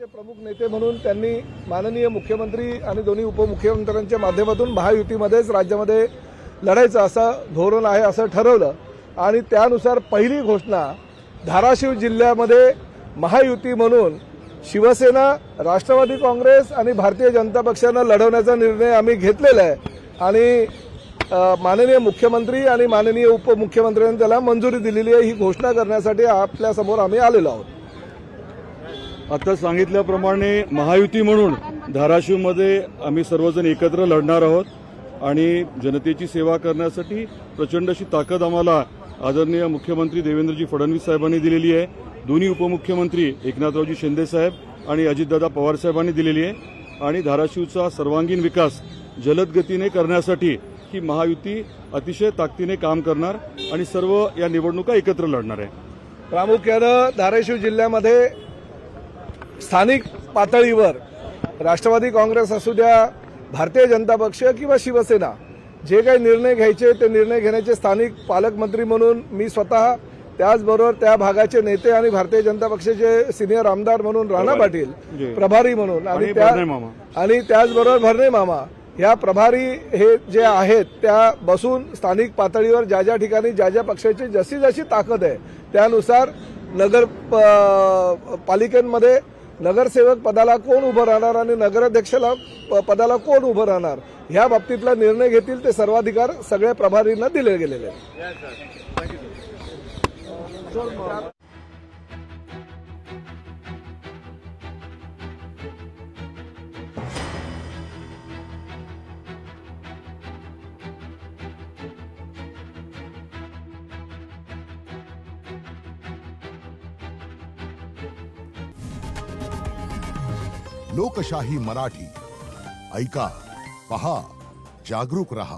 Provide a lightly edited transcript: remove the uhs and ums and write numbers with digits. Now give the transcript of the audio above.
पक्षाचे प्रमुख नेते म्हणून त्यांनी माननीय मुख्यमंत्री आणि दोन्ही उपमुख्यमंत्र्यांच्या माध्यमातून महायुतीमध्येच राज्यामध्ये लढायचं असं धोरण आहे असं ठरवलं आणि त्यानुसार पहिली घोषणा धाराशिव जिल्ह्यामध्ये महायुती म्हणून शिवसेना, राष्ट्रवादी काँग्रेस आणि भारतीय जनता पक्षानं लढवण्याचा निर्णय आम्ही घेतलेला आहे आणि माननीय मुख्यमंत्री आणि माननीय उपमुख्यमंत्र्यांनी त्याला मंजुरी दिलेली आहे। ही घोषणा करण्यासाठी आपल्या समोर आम्ही आलेलो आहोत। आता सांगितल्याप्रमाणे महायुती म्हणून धाराशिवमध्ये आम्ही सर्वजण एकत्र लढणार आहोत आणि जनतेची सेवा करण्यासाठी प्रचंड अशी ताकद आम्हाला आदरणीय मुख्यमंत्री देवेंद्रजी फडणवीस साहेबांनी दिलेली आहे। दोन्ही उपमुख्यमंत्री एकनाथरावजी शिंदे साहेब आणि अजितदादा पवार साहेबांनी दिलेली आहे आणि धाराशिवचा सर्वांगीण विकास जलद गतीने करण्यासाठी ही महायुती अतिशय ताकदीने काम करणार आणि सर्व या निवडणुका एकत्र लढणार आहे। प्रामुख्यानं धाराशिव जिल्ह्यामध्ये स्थानिक पातळीवर राष्ट्रवादी काँग्रेस असू द्या, भारतीय जनता पक्ष किंवा शिवसेना जे काही निर्णय घ्यायचे ते निर्णय घेण्याचे स्थानिक पालकमंत्री म्हणून मी स्वतः, त्याचबरोबर त्या भागाचे नेते आणि भारतीय जनता पक्षाचे सिनियर आमदार म्हणून राणा पाटील प्रभारी म्हणून आणि त्याचबरोबर भरणे मामा ह्या प्रभारी हे जे आहेत त्या बसून स्थानिक पातळीवर ज्या ज्या ठिकाणी ज्या ज्या पक्षाची जशी जशी ताकद आहे त्यानुसार नगर पालिकेमध्ये नगरसेवक पदाला कोण उभं राहणार आणि नगराध्यक्षाला पदाला कोण उभं राहणार ह्या बाबतीतला निर्णय घेतील ते सर्वाधिकार सगळ्या प्रभारींना दिले गेलेले आहेत। लोकशाही मराठी ऐका, पहा, जागरूक रहा।